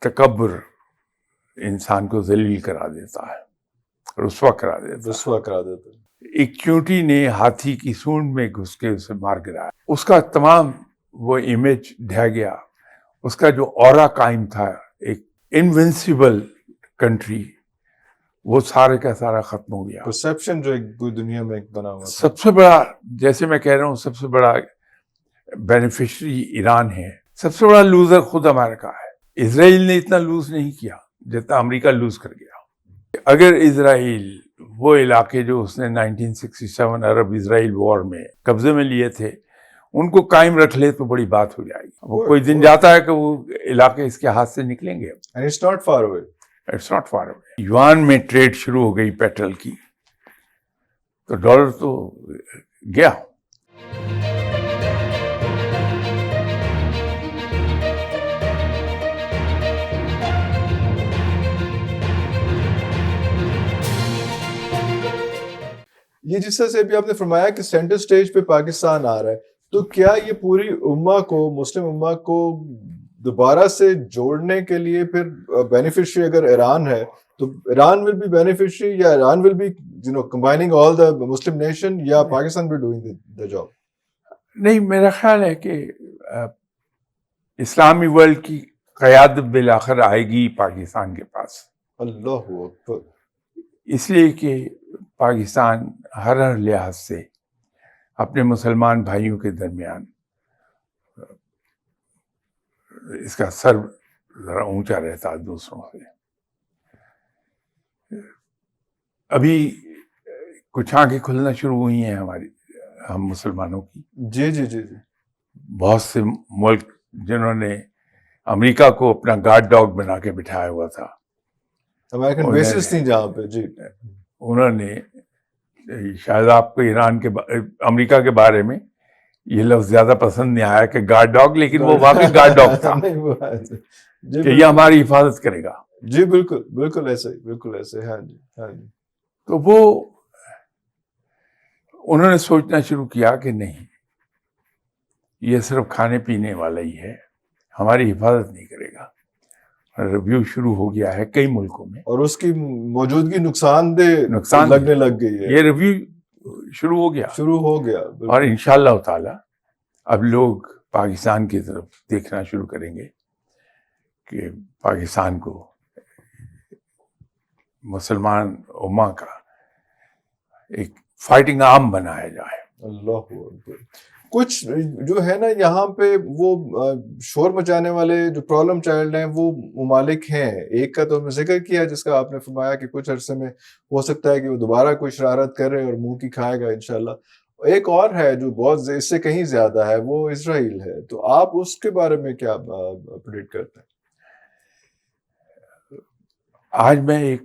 تکبر انسان کو ذلیل کرا دیتا ہے، رسوا کرا دیتا ہے۔ ایک چونٹی نے ہاتھی کی سونڈ میں گھس کے اسے مار گرایا، اس کا تمام وہ امیج ڈھہ گیا، اس کا جو اورا قائم تھا ایک انوینسیبل کنٹری، وہ سارے کا سارا ختم ہو گیا۔ پرسیپشن جو ایک پوری دنیا میں بنا ہوا تھا۔ سب سے بڑا، جیسے میں کہہ رہا ہوں، سب سے بڑا بینیفیشری ایران ہے، سب سے بڑا لوزر خود امریکہ ہے۔ اسرائیل نے اتنا لوز نہیں کیا جتنا امریکہ لوز کر گیا۔ اگر اسرائیل وہ علاقے جو اس نے 1967 عرب اسرائیل وار میں قبضے میں لیے تھے ان کو قائم رکھ لے تو بڑی بات ہو جائے گی۔ وہ کوئی دن جاتا ہے کہ وہ علاقے اس کے ہاتھ سے نکلیں گے۔ It's not far away. It's not far away. یوان میں ٹریڈ شروع ہو گئی پیٹرول کی تو ڈالر تو گیا۔ یہ جس طرح سے ابھی آپ نے فرمایا کہ سینٹر سٹیج پہ پاکستان آ رہا ہے، تو کیا یہ پوری امہ کو، مسلم امہ کو دوبارہ سے جوڑنے کے لیے پھر بینیفیشری اگر ایران ہے تو ایران ول بی بینیفیشری، یا Iran will be combining all the Muslim nation, یا Pakistan will doing the job? نہیں، میرا خیال ہے کہ اسلامی ورلڈ کی قیادت بالآخر آئے گی پاکستان کے پاس۔ اللہ اکبر۔ اس لیے کہ پاکستان ہر لحاظ سے اپنے مسلمان بھائیوں کے درمیان اس کا سر ذرا اونچا رہتا ہے دوسروں سے۔ ابھی کچھ آنکھیں کھلنا شروع ہوئی ہیں ہم مسلمانوں کی۔ جی جی جی جی۔ بہت سے ملک جنہوں نے امریکہ کو اپنا گارڈ ڈاگ بنا کے بٹھایا ہوا تھا، امریکن بیسز تھیں جہاں پہ، جی، انہوں نے، شاید آپ کو ایران کے امریکہ کے بارے میں یہ لفظ زیادہ پسند نہیں آیا کہ گارڈ ڈاگ، لیکن وہ واقعی گارڈ ڈاگ تھا کہ یہ ہماری حفاظت کرے گا۔ جی بالکل بالکل ایسے ہی، بالکل ایسے، ہاں جی ہاں جی۔ تو وہ انہوں نے سوچنا شروع کیا کہ نہیں، یہ صرف کھانے پینے والا ہی ہے، ہماری حفاظت نہیں کرے گا۔ ریویو شروع ہو گیا ہے کئی ملکوں میں، اور اس کی موجودگی نقصان دہ لگنے لگ گئی ہے۔ یہ ریویو شروع ہو گیا اور انشاءاللہ تعالی اب لوگ پاکستان کی طرف دیکھنا شروع کریں گے کہ پاکستان کو مسلمان امہ کا ایک فائٹنگ آرم بنایا جائے۔ اللہ اکبر۔ کچھ جو ہے نا یہاں پہ وہ شور مچانے والے جو پرابلم چائلڈ ہیں وہ ممالک ہیں۔ ایک کا تو ذکر کیا جس کا آپ نے فرمایا کہ کچھ عرصے میں ہو سکتا ہے کہ وہ دوبارہ کوئی شرارت کرے اور منہ کی کھائے گا انشاءاللہ۔ ایک اور ہے جو بہت اس سے کہیں زیادہ ہے، وہ اسرائیل ہے۔ تو آپ اس کے بارے میں کیا پریڈکٹ کرتے ہیں؟ آج میں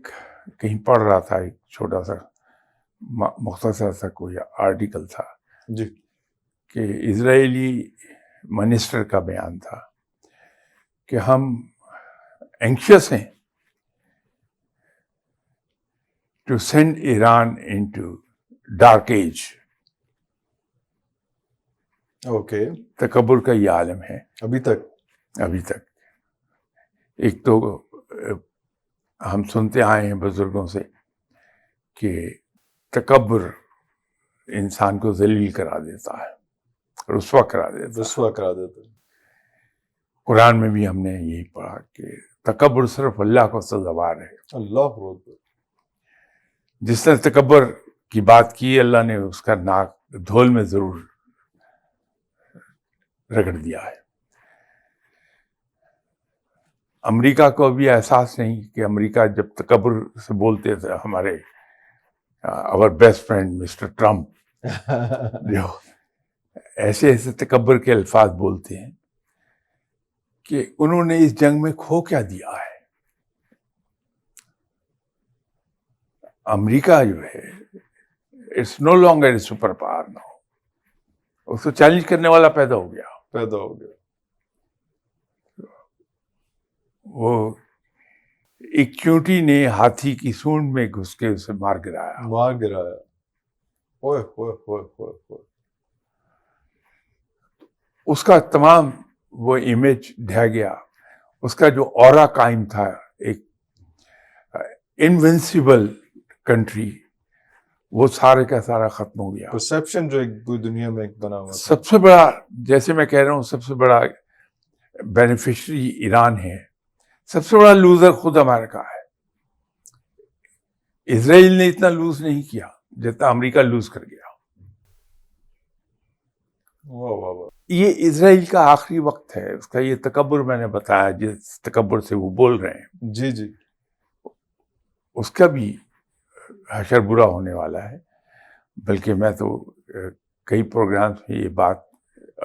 کہیں پڑھ رہا تھا، ایک چھوٹا سا مختصر سا کوئی آرٹیکل تھا جی، کہ اسرائیلی منسٹر کا بیان تھا کہ ہم اینکشس ہیں to send Iran into dark age. Okay, تکبر کا یہ عالم ہے ابھی تک۔ ایک تو ہم سنتے آئے ہیں بزرگوں سے کہ تکبر انسان کو ذلیل کرا دیتا ہے، رسوا کرا دیتا ہے۔ قرآن میں بھی ہم نے یہی پڑھا کہ تکبر صرف اللہ کو سزاوار ہے۔ اللہ اکبر۔ جس نے تکبر کی بات کی، اللہ نے اس کا ناک دھول میں ضرور رگڑ دیا ہے۔ امریکہ کو ابھی احساس نہیں کہ امریکہ جب تکبر سے بولتے تھے، ہمارے اور بیسٹ فرینڈ مسٹر ٹرمپ جو ایسے تکبر کے الفاظ بولتے ہیں کہ انہوں نے اس جنگ میں کھو کیا دیا ہے۔ امریکہ جو ہے it's no longer a super power now, اس کو چیلنج کرنے والا پیدا ہو گیا۔ وہ ایک چونٹی نے ہاتھی کی سونڈ میں گھس کے اسے مار گرایا۔ اس کا تمام وہ امیج ڈھہ گیا، اس کا جو اورا قائم تھا، ایک انوینسیبل کنٹری، وہ سارے کا سارا ختم ہو گیا. پرسپشن جو ایک پوری دنیا میں ایک بنا ہوا تھا. سب سے بڑا، جیسے میں کہہ رہا ہوں، سب سے بڑا بینیفیشری ایران ہے. سب سے بڑا لوزر خود امریکہ ہے. اسرائیل نے اتنا لوز نہیں کیا جتنا امریکہ لوز کر گیا. واہ واہ واہ. یہ اسرائیل کا آخری وقت ہے. اس کا یہ تکبر میں نے بتایا، جس تکبر سے وہ بول رہے ہیں، جی جی، اس کا بھی حشر برا ہونے والا ہے. بلکہ میں تو کئی پروگرامز میں یہ بات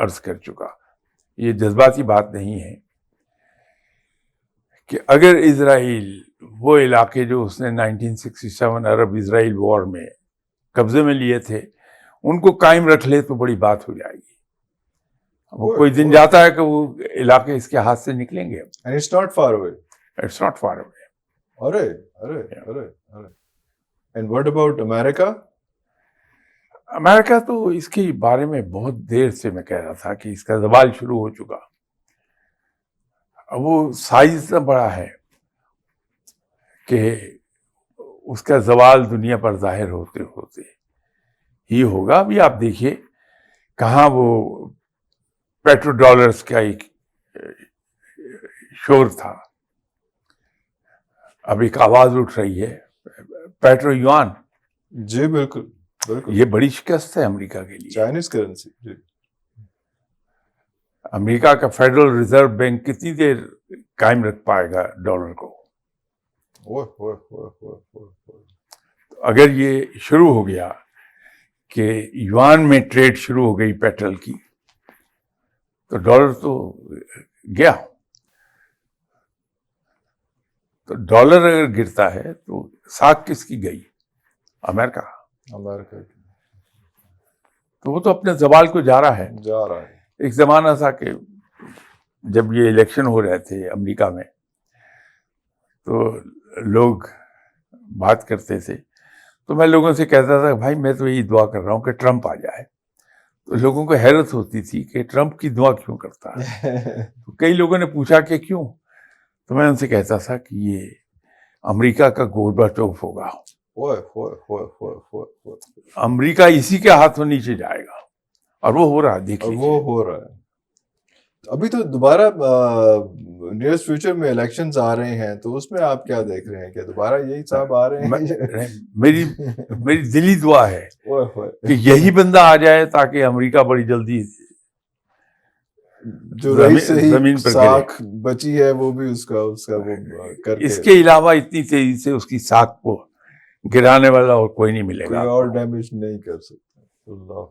عرض کر چکا. یہ جذباتی بات نہیں ہے کہ اگر اسرائیل وہ علاقے جو اس نے 1967 عرب اسرائیل وار میں قبضے میں لیے تھے ان کو قائم رکھ لے تو بڑی بات ہو جائے گی. وہ کوئی دن جاتا ہے کہ وہ علاقے اس کے ہاتھ سے نکلیں گے. And it's not far away. It's not far away. Array. And what about America? امریکہ تو اس کے بارے میں بہت دیر سے میں کہہ رہا تھا کہ اس کا زوال شروع ہو چکا. وہ سائز اتنا بڑا ہے کہ اس کا زوال دنیا پر ظاہر ہوتے ہوتے ہی ہوگا. ابھی آپ دیکھیے کہاں وہ پیٹرو ڈالرز کا ایک شور تھا، اب ایک آواز اٹھ رہی ہے پیٹرو یوان. جی بالکل بالکل. یہ بڑی شکست ہے امریکہ کے لیے. Chinese currency. جی. امریکہ کا فیڈرل ریزرو بینک کتنی دیر قائم رکھ پائے گا ڈالر کو؟ اگر یہ شروع ہو گیا کہ یوان میں ٹریڈ شروع ہو گئی پیٹرول کی تو ڈالر تو گیا. تو ڈالر اگر گرتا ہے تو ساکھ کس کی گئی؟ امریکہ کی. تو وہ تو اپنے زوال کو جا رہا ہے. ایک زمانہ تھا کہ جب یہ الیکشن ہو رہے تھے امریکہ میں تو لوگ بات کرتے تھے تو میں لوگوں سے کہتا تھا بھائی میں تو یہی دعا کر رہا ہوں کہ ٹرمپ آ جائے. تو لوگوں کو حیرت ہوتی تھی کہ ٹرمپ کی دعا کیوں کرتا ہے. تو کئی لوگوں نے پوچھا کہ کیوں؟ تو میں ان سے کہتا تھا کہ یہ امریکہ کا گورباچوف ہوگا. امریکہ اسی کے ہاتھوں نیچے جائے گا اور وہ ہو رہا ہے. دیکھیے وہ ہو رہا ہے. ابھی تو دوبارہ نیئرسٹ فیوچر میں الیکشنز آ رہے ہیں تو اس میں آپ کیا دیکھ رہے ہیں کہ دوبارہ یہی صاحب آ رہے ہیں؟ میری دلی دعا ہے کہ یہی بندہ آ جائے تاکہ امریکہ بڑی جلدی جو زمین پر ساکھ بچی ہے وہ بھی اس کا وہ کر کے. اس کے علاوہ اتنی تیزی سے اس کی ساکھ کو گرانے والا اور کوئی نہیں ملے گا. کوئی اور ڈیمیج نہیں کر سکتا. اللہ